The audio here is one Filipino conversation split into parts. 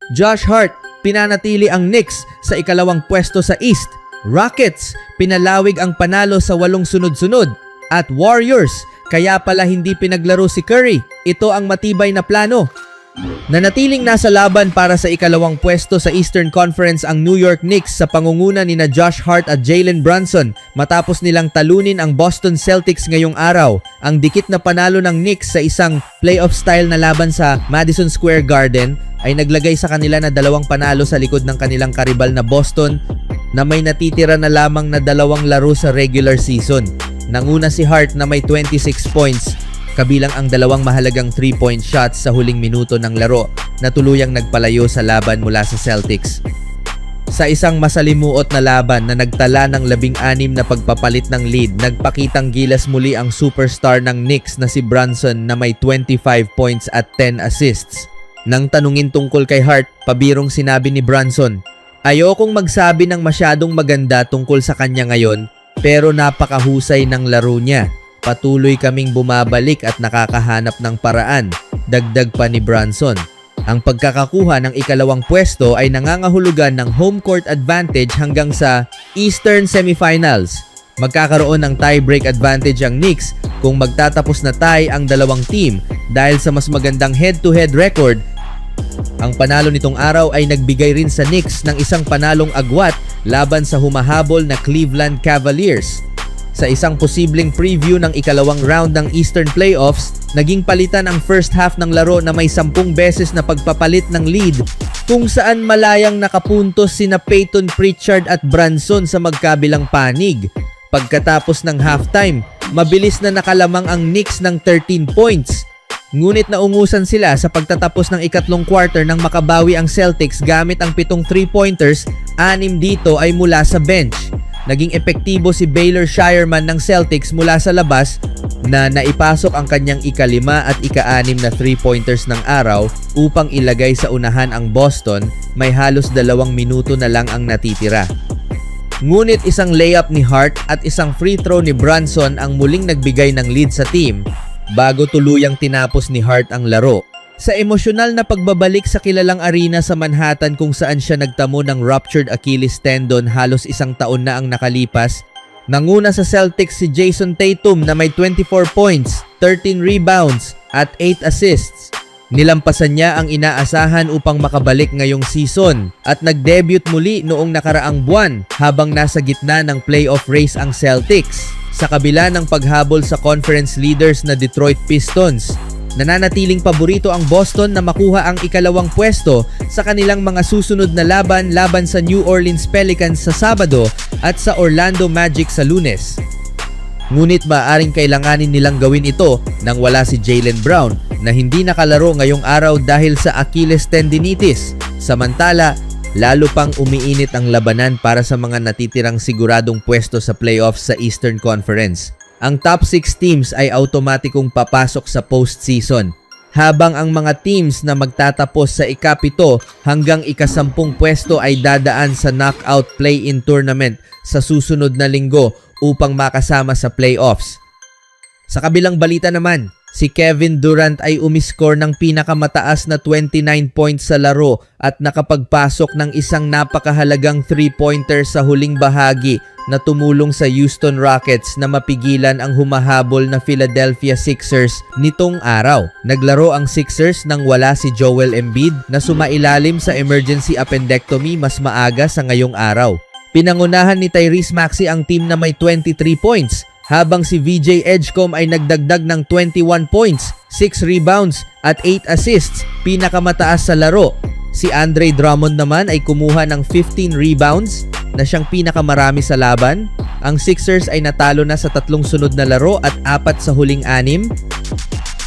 Josh Hart, pinanatili ang Knicks sa ikalawang pwesto sa East. Rockets, pinalawig ang panalo sa 8 sunod-sunod. At Warriors, kaya pala hindi pinaglaro si Curry. Ito ang matibay na plano. Nanatiling nasa laban para sa ikalawang pwesto sa Eastern Conference ang New York Knicks sa pangunguna nina Josh Hart at Jalen Brunson matapos nilang talunin ang Boston Celtics ngayong araw. Ang dikit na panalo ng Knicks sa isang playoff style na laban sa Madison Square Garden ay naglagay sa kanila na 2 panalo sa likod ng kanilang karibal na Boston na may natitira na lamang na 2 laro sa regular season. Nanguna si Hart na may 26 points kabilang ang 2 mahalagang 3-point shots sa huling minuto ng laro na tuluyang nagpalayo sa laban mula sa Celtics. Sa isang masalimuot na laban na nagtala ng 16 na pagpapalit ng lead, nagpakitang gilas muli ang superstar ng Knicks na si Brunson na may 25 points at 10 assists. Nang tanungin tungkol kay Hart, pabirong sinabi ni Brunson, "Ayokong magsabi ng masyadong maganda tungkol sa kanya ngayon, pero napakahusay ng laro niya. Patuloy kaming bumabalik at nakakahanap ng paraan," dagdag pa ni Brunson. Ang pagkakakuha ng ikalawang pwesto ay nangangahulugan ng home court advantage hanggang sa Eastern Semifinals. Magkakaroon ng tie-break advantage ang Knicks kung magtatapos na tie ang dalawang team dahil sa mas magandang head-to-head record. Ang panalo nitong araw ay nagbigay rin sa Knicks ng isang panalong agwat laban sa humahabol na Cleveland Cavaliers. Sa isang posibleng preview ng ikalawang round ng Eastern Playoffs, naging palitan ang first half ng laro na may 10 beses na pagpapalit ng lead kung saan malayang nakapuntos sina Peyton Pritchard at Brunson sa magkabilang panig. Pagkatapos ng halftime, mabilis na nakalamang ang Knicks ng 13 points. Ngunit naungusan sila sa pagtatapos ng ikatlong quarter nang makabawi ang Celtics gamit ang 7 3-pointers, 6 dito ay mula sa bench. Naging epektibo si Baylor Shireman ng Celtics mula sa labas na naipasok ang kanyang ika-5 at ika-6 na 3-pointers ng araw upang ilagay sa unahan ang Boston, may halos 2 minuto na lang ang natitira. Ngunit isang layup ni Hart at isang free throw ni Brunson ang muling nagbigay ng lead sa team bago tuluyang tinapos ni Hart ang laro. Sa emosyonal na pagbabalik sa kilalang arena sa Manhattan kung saan siya nagtamo ng ruptured Achilles tendon halos 1 taon na ang nakalipas, nanguna sa Celtics si Jason Tatum na may 24 points, 13 rebounds at 8 assists. Nilampasan niya ang inaasahan upang makabalik ngayong season at nag-debut muli noong nakaraang buwan habang nasa gitna ng playoff race ang Celtics. Sa kabila ng paghabol sa conference leaders na Detroit Pistons, nananatiling paborito ang Boston na makuha ang ikalawang pwesto sa kanilang mga susunod na laban sa New Orleans Pelicans sa Sabado at sa Orlando Magic sa Lunes. Ngunit maaaring kailanganin nilang gawin ito nang wala si Jaylen Brown na hindi nakalaro ngayong araw dahil sa Achilles tendinitis. Samantala, lalo pang umiinit ang labanan para sa mga natitirang siguradong pwesto sa playoffs sa Eastern Conference. Ang top 6 teams ay automatikong papasok sa postseason, habang ang mga teams na magtatapos sa ika-7 hanggang ika-10 pwesto ay dadaan sa knockout play-in tournament sa susunod na linggo upang makasama sa playoffs. Sa kabilang balita naman, si Kevin Durant ay umiscore ng pinakamataas na 29 points sa laro at nakapagpasok ng isang napakahalagang 3-pointer sa huling bahagi na tumulong sa Houston Rockets na mapigilan ang humahabol na Philadelphia Sixers nitong araw. Naglaro ang Sixers nang wala si Joel Embiid na sumailalim sa emergency appendectomy mas maaga sa ngayong araw. Pinangunahan ni Tyrese Maxey ang team na may 23 points, habang si VJ Edgecombe ay nagdagdag ng 21 points, 6 rebounds at 8 assists, pinakamataas sa laro. Si Andre Drummond naman ay kumuha ng 15 rebounds na siyang pinakamarami sa laban. Ang Sixers ay natalo na sa 3 sunod na laro at 4 sa huling 6.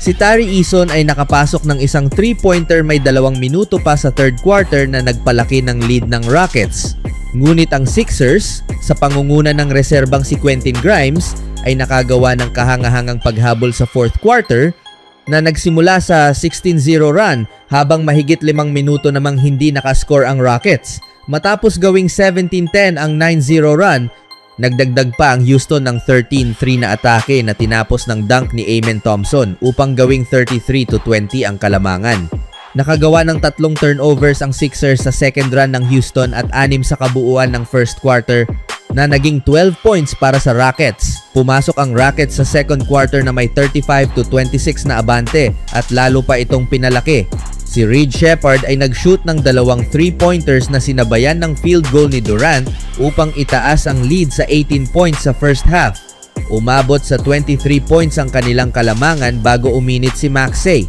Si Tari Eason ay nakapasok ng isang 3-pointer may 2 minuto pa sa third quarter na nagpalaki ng lead ng Rockets. Ngunit ang Sixers, sa pangunguna ng reserbang si Quentin Grimes, ay nakagawa ng kahangahangang paghabol sa fourth quarter na nagsimula sa 16-0 run habang mahigit 5 minuto namang hindi nakascore ang Rockets. Matapos gawing 17-10 ang 9-0 run, nagdagdag pa ang Houston ng 13-3 na atake na tinapos ng dunk ni Amen Thompson upang gawing 33-20 ang kalamangan. Nakagawa ng 3 turnovers ang Sixers sa second run ng Houston at 6 sa kabuuan ng first quarter na naging 12 points para sa Rockets. Pumasok ang Rockets sa second quarter na may 35-26 na abante at lalo pa itong pinalaki. Si Reed Sheppard ay nag-shoot ng 2 3-pointers na sinabayan ng field goal ni Durant upang itaas ang lead sa 18 points sa first half. Umabot sa 23 points ang kanilang kalamangan bago uminit si Maxey.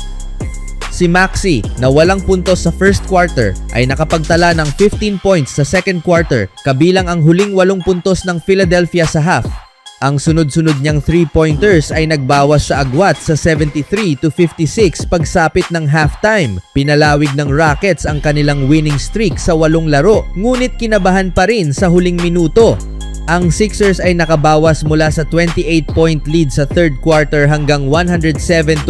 Si Maxey na walang puntos sa first quarter ay nakapagtala ng 15 points sa second quarter kabilang ang huling 8 puntos ng Philadelphia sa half. Ang sunod-sunod niyang 3-pointers ay nagbawas sa agwat sa 73-56 pagsapit ng halftime. Pinalawig ng Rockets ang kanilang winning streak sa 8 laro, ngunit kinabahan pa rin sa huling minuto. Ang Sixers ay nakabawas mula sa 28-point lead sa third quarter hanggang 107-102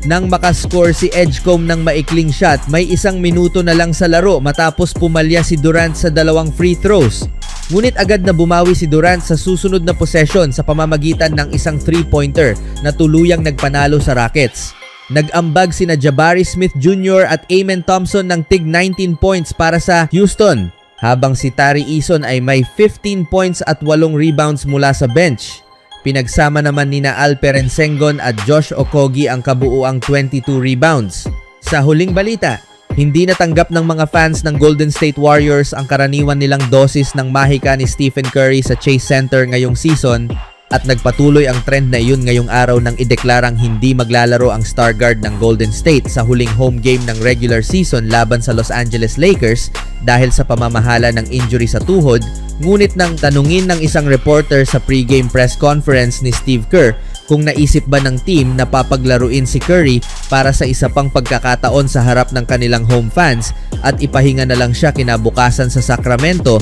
nang makascore si Edgecombe ng maikling shot may 1 minuto na lang sa laro matapos pumalya si Durant sa 2 free throws. Ngunit agad na bumawi si Durant sa susunod na possession sa pamamagitan ng isang 3-pointer na tuluyang nagpanalo sa Rockets. Nag-ambag sina Jabari Smith Jr. at Amen Thompson ng tig 19 points para sa Houston, habang si Tari Eason ay may 15 points at 8 rebounds mula sa bench. Pinagsama naman nina Alperen Sengun at Josh Okogie ang kabuuang 22 rebounds. Sa huling balita, hindi natanggap ng mga fans ng Golden State Warriors ang karaniwan nilang dosis ng mahika ni Stephen Curry sa Chase Center ngayong season at nagpatuloy ang trend na iyon ngayong araw nang ideklarang hindi maglalaro ang star guard ng Golden State sa huling home game ng regular season laban sa Los Angeles Lakers dahil sa pamamahala ng injury sa tuhod. Ngunit nang tanungin ng isang reporter sa pregame press conference ni Steve Kerr kung naisip ba ng team na papaglaruin si Curry para sa isa pang pagkakataon sa harap ng kanilang home fans at ipahinga na lang siya kinabukasan sa Sacramento,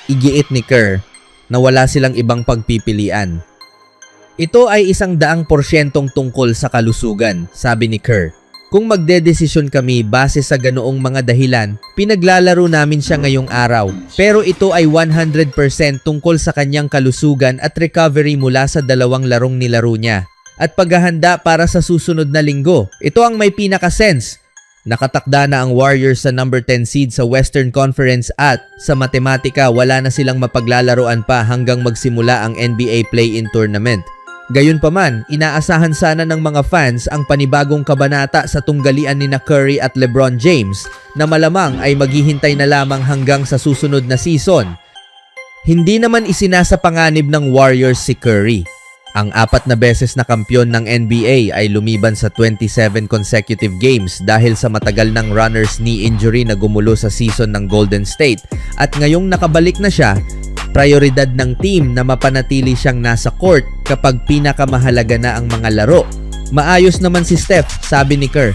igiit ni Kerr na wala silang ibang pagpipilian. Ito ay 100% tungkol sa kalusugan, sabi ni Kerr. Kung magdedesisyon kami base sa ganoong mga dahilan, pinaglalaro namin siya ngayong araw. Pero ito ay 100% tungkol sa kanyang kalusugan at recovery mula sa 2 larong nilaro niya. At paghahanda para sa susunod na linggo. Ito ang may pinaka-sense. Nakatakda na ang Warriors sa number 10 seed sa Western Conference at sa matematika wala na silang mapaglalaroan pa hanggang magsimula ang NBA Play-in Tournament. Gayunpaman, inaasahan sana ng mga fans ang panibagong kabanata sa tunggalian ni Curry at LeBron James na malamang ay maghihintay na lamang hanggang sa susunod na season. Hindi naman isinasapanganib ng Warriors si Curry. Ang 4 na beses na kampyon ng NBA ay lumiban sa 27 consecutive games dahil sa matagal ng runner's knee injury na gumulo sa season ng Golden State at ngayong nakabalik na siya, prioridad ng team na mapanatili siyang nasa court kapag pinakamahalaga na ang mga laro. Maayos naman si Steph, sabi ni Kerr.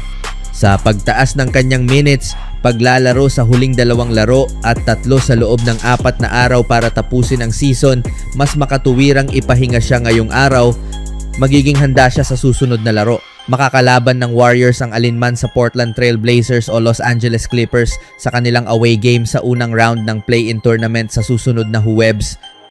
Sa pagtaas ng kanyang minutes, paglalaro sa huling 2 laro at 3 sa loob ng 4 na araw para tapusin ang season, mas makatuwirang ipahinga siya ngayong araw. Magiging handa siya sa susunod na laro. Makakalaban ng Warriors ang alinman sa Portland Trail Blazers o Los Angeles Clippers sa kanilang away game sa unang round ng play-in tournament sa susunod na Huwebes